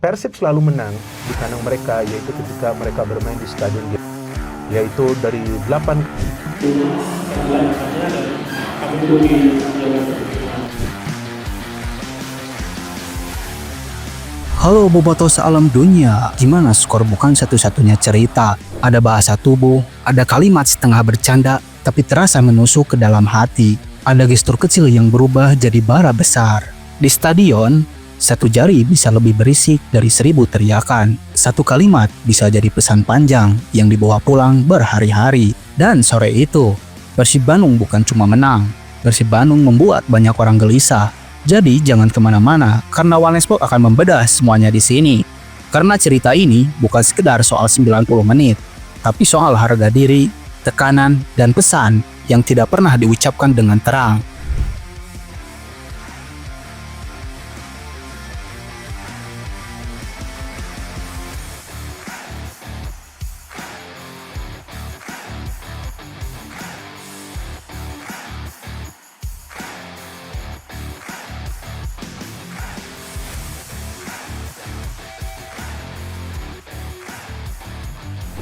Persib selalu menang di kandang mereka, yaitu ketika mereka bermain di Stadion GBK, yaitu dari 8 Halo Bobotoh sealam dunia, gimana skor bukan satu-satunya cerita. Ada bahasa tubuh, ada kalimat setengah bercanda, tapi terasa menusuk ke dalam hati. Ada gestur kecil yang berubah jadi bara besar. Di stadion, satu jari bisa lebih berisik dari 1000 teriakan. Satu kalimat bisa jadi pesan panjang yang dibawa pulang berhari-hari. Dan sore itu, Persib Bandung bukan cuma menang. Persib Bandung membuat banyak orang gelisah. Jadi jangan kemana-mana, karena One Sport akan membedah semuanya di sini. Karena cerita ini bukan sekedar soal 90 menit, tapi soal harga diri, tekanan, dan pesan yang tidak pernah diucapkan dengan terang.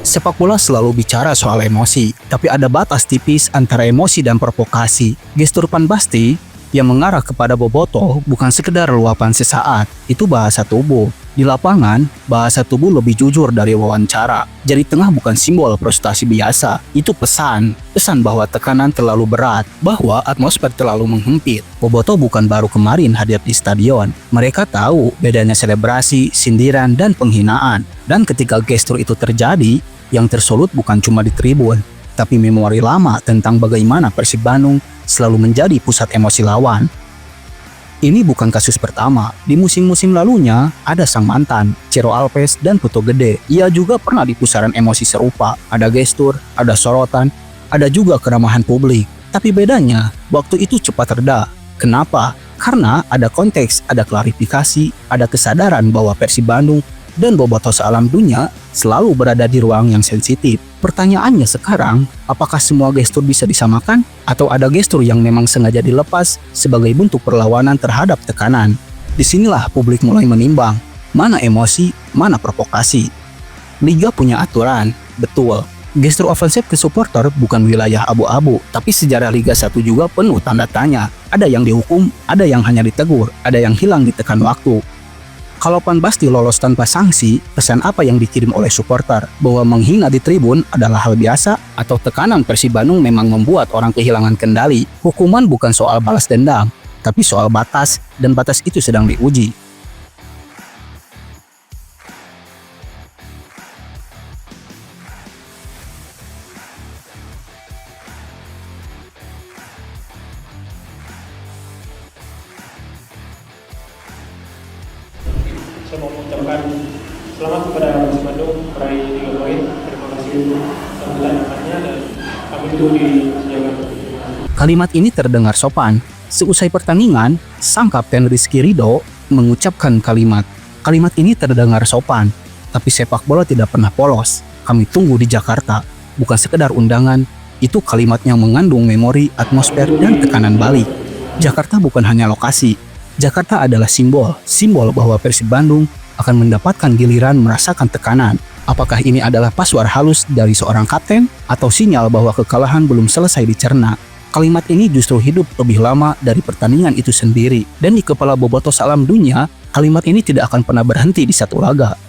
Sepak bola selalu bicara soal emosi, tapi ada batas tipis antara emosi dan provokasi. Gestur Pan Basti yang mengarah kepada Bobotoh bukan sekedar luapan sesaat, itu bahasa tubuh. Di lapangan, bahasa tubuh lebih jujur dari wawancara. Jari tengah bukan simbol frustasi biasa, itu pesan. Pesan bahwa tekanan terlalu berat, bahwa atmosfer terlalu menghempit. Bobotoh bukan baru kemarin hadir di stadion. Mereka tahu bedanya selebrasi, sindiran, dan penghinaan. Dan ketika gestur itu terjadi, yang tersulut bukan cuma di tribun, tapi memori lama tentang bagaimana Persib Bandung selalu menjadi pusat emosi lawan. Ini bukan kasus pertama. Di musim-musim lalunya, ada sang mantan, Ciro Alves dan Putu Gede. Ia juga pernah di pusaran emosi serupa. Ada gestur, ada sorotan, ada juga keramahan publik. Tapi bedanya, waktu itu cepat reda. Kenapa? Karena ada konteks, ada klarifikasi, ada kesadaran bahwa Persib Bandung dan Bobotoh sealam dunia selalu berada di ruang yang sensitif. Pertanyaannya sekarang, apakah semua gestur bisa disamakan? Atau ada gestur yang memang sengaja dilepas sebagai bentuk perlawanan terhadap tekanan? Disinilah publik mulai menimbang, mana emosi, mana provokasi. Liga punya aturan, betul. Gestur ofensif ke supporter bukan wilayah abu-abu, tapi sejarah Liga 1 juga penuh tanda tanya. Ada yang dihukum, ada yang hanya ditegur, ada yang hilang ditekan waktu. Kalau Pan Basti lolos tanpa sanksi, pesan apa yang dikirim oleh supporter? Bahwa menghina di tribun adalah hal biasa? Atau tekanan Persib Bandung memang membuat orang kehilangan kendali? Hukuman bukan soal balas dendam, tapi soal batas, dan batas itu sedang diuji. Saya mau mengucapkan selamat kepada Persib Bandung meraih 3 poin. Terima kasih untuk tampilan angkatnya dan kami tunggu di Sejagat. Kalimat ini terdengar sopan. Seusai pertandingan, sang kapten Rizky Ridho mengucapkan kalimat. Kalimat ini terdengar sopan, tapi sepak bola tidak pernah polos. Kami tunggu di Jakarta. Bukan sekedar undangan, itu kalimat yang mengandung memori, atmosfer, dan tekanan balik. Jakarta bukan hanya lokasi. Jakarta adalah simbol bahwa Persib Bandung akan mendapatkan giliran merasakan tekanan. Apakah ini adalah pasuar halus dari seorang kapten atau sinyal bahwa kekalahan belum selesai dicerna? Kalimat ini justru hidup lebih lama dari pertandingan itu sendiri. Dan di kepala Bobotoh sealam dunia, kalimat ini tidak akan pernah berhenti di satu laga.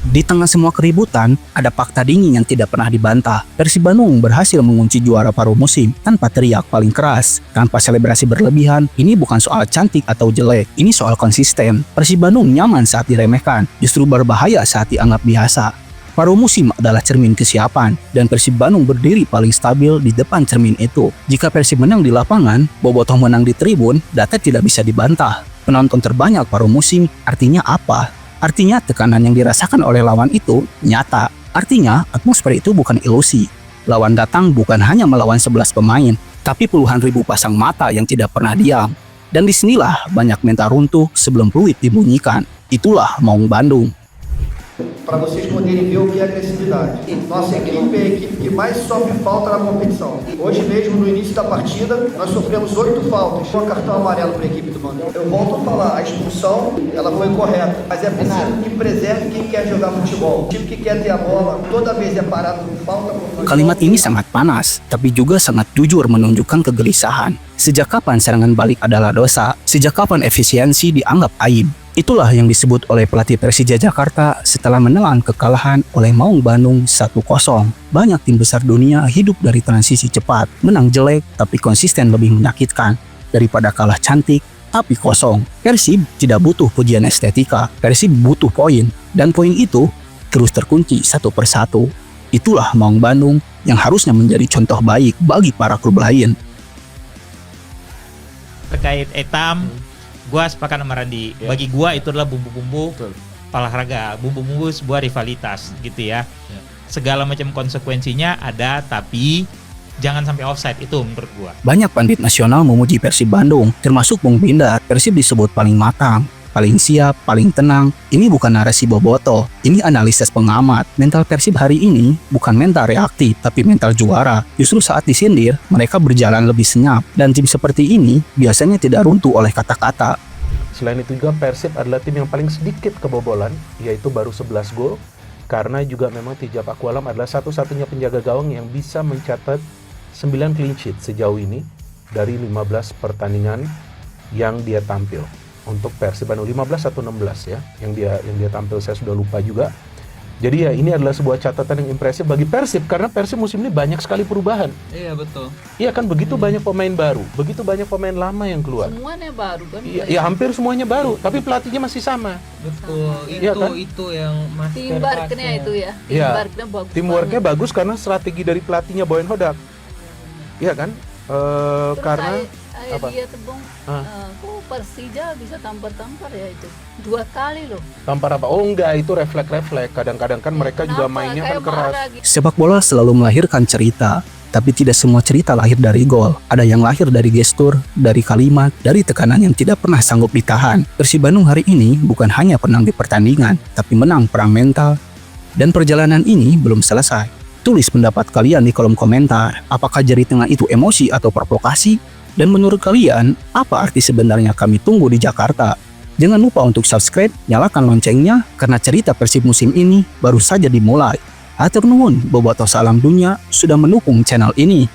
Di tengah semua keributan, ada fakta dingin yang tidak pernah dibantah. Persib Bandung berhasil mengunci juara paruh musim tanpa teriak paling keras, tanpa selebrasi berlebihan. Ini bukan soal cantik atau jelek, ini soal konsisten. Persib Bandung nyaman saat diremehkan, justru berbahaya saat dianggap biasa. Paruh musim adalah cermin kesiapan, dan Persib Bandung berdiri paling stabil di depan cermin itu. Jika Persib menang di lapangan, Bobotoh menang di tribun, data tidak bisa dibantah. Penonton terbanyak paruh musim artinya apa? Artinya tekanan yang dirasakan oleh lawan itu nyata. Artinya atmosfer itu bukan ilusi. Lawan datang bukan hanya melawan 11 pemain, tapi puluhan ribu pasang mata yang tidak pernah diam. Dan disinilah banyak mental runtuh sebelum peluit dibunyikan. Itulah Maung Bandung. para vocês poderem ver o que é agressividade. Nossa equipe é a equipe que mais sofre falta na competição. Hoje mesmo, no início da partida, nós sofremos 8 faltas, com cartão amarelo para a equipe do Bangu. Eu volto a falar, a expulsão, ela foi correta, mas é preciso que preserve quem quer jogar futebol. O time que quer ter a bola, toda vez é parado com falta. Kalimat ini sangat panas, tapi juga sangat jujur menunjukkan kegelisahan. Sejak kapan serangan balik adalah dosa? Sejak kapan efisiensi dianggap aib? Itulah yang disebut oleh pelatih Persija Jakarta setelah menelan kekalahan oleh Maung Bandung 1-0. Banyak tim besar dunia hidup dari transisi cepat, menang jelek tapi konsisten lebih menyakitkan daripada kalah cantik tapi kosong. Persib tidak butuh pujian estetika, Persib butuh poin, dan poin itu terus terkunci satu persatu. Itulah Maung Bandung yang harusnya menjadi contoh baik bagi para klub lain. Terkait Etam, gua sepakat sama Randi. Bagi gua itu adalah bumbu-bumbu olahraga, bumbu-bumbu sebuah rivalitas gitu ya. Segala macam konsekuensinya ada, tapi jangan sampai offside, itu menurut gua. Banyak pandit nasional memuji Persib Bandung, termasuk Bung Pindad. Persib disebut paling matang, paling siap, paling tenang. Ini bukan narasi boboto, ini analisis pengamat. Mental Persib hari ini bukan mental reaktif, tapi mental juara. Justru saat disindir, mereka berjalan lebih senyap. Dan tim seperti ini biasanya tidak runtuh oleh kata-kata. Selain itu juga Persib adalah tim yang paling sedikit kebobolan, yaitu baru 11 gol. Karena juga memang Tijab Akwalam adalah satu-satunya penjaga gawang yang bisa mencatat 9 clean sheet sejauh ini dari 15 pertandingan yang dia tampil. Untuk Persib Bandung 15 atau 16 ya yang dia tampil, saya sudah lupa juga. Jadi ya ini adalah sebuah catatan yang impresif bagi Persib karena Persib musim ini banyak sekali perubahan. Iya betul. Iya kan, begitu banyak pemain baru, begitu banyak pemain lama yang keluar. Semuanya baru kan? Iya, hampir semuanya baru, tapi pelatihnya masih sama. Betul. Iya kan? Itu yang masih Teamworknya itu ya. Iya. Teamworknya bagus. Teamworknya bagus karena strategi dari pelatihnya Boyan Hodak. Iya kan? Terus Karena apa? dia tuh Bung, kok Persija bisa tampar-tampar ya itu 2 kali loh. Tampar apa? Oh enggak, itu refleks. Kadang-kadang kan mereka juga Kenapa? mainnya kan Kayak keras. marah gitu. Sepak bola selalu melahirkan cerita, tapi tidak semua cerita lahir dari gol. Ada yang lahir dari gestur, dari kalimat, dari tekanan yang tidak pernah sanggup ditahan. Persib Bandung hari ini bukan hanya menang di pertandingan, tapi menang perang mental. Dan perjalanan ini belum selesai. Tulis pendapat kalian di kolom komentar. Apakah jari tengah itu emosi atau provokasi? Dan menurut kalian, apa arti sebenarnya kami tunggu di Jakarta? Jangan lupa untuk subscribe, nyalakan loncengnya, karena cerita Persib musim ini baru saja dimulai. Hatur nuhun, bobotoh salam dunia sudah mendukung channel ini.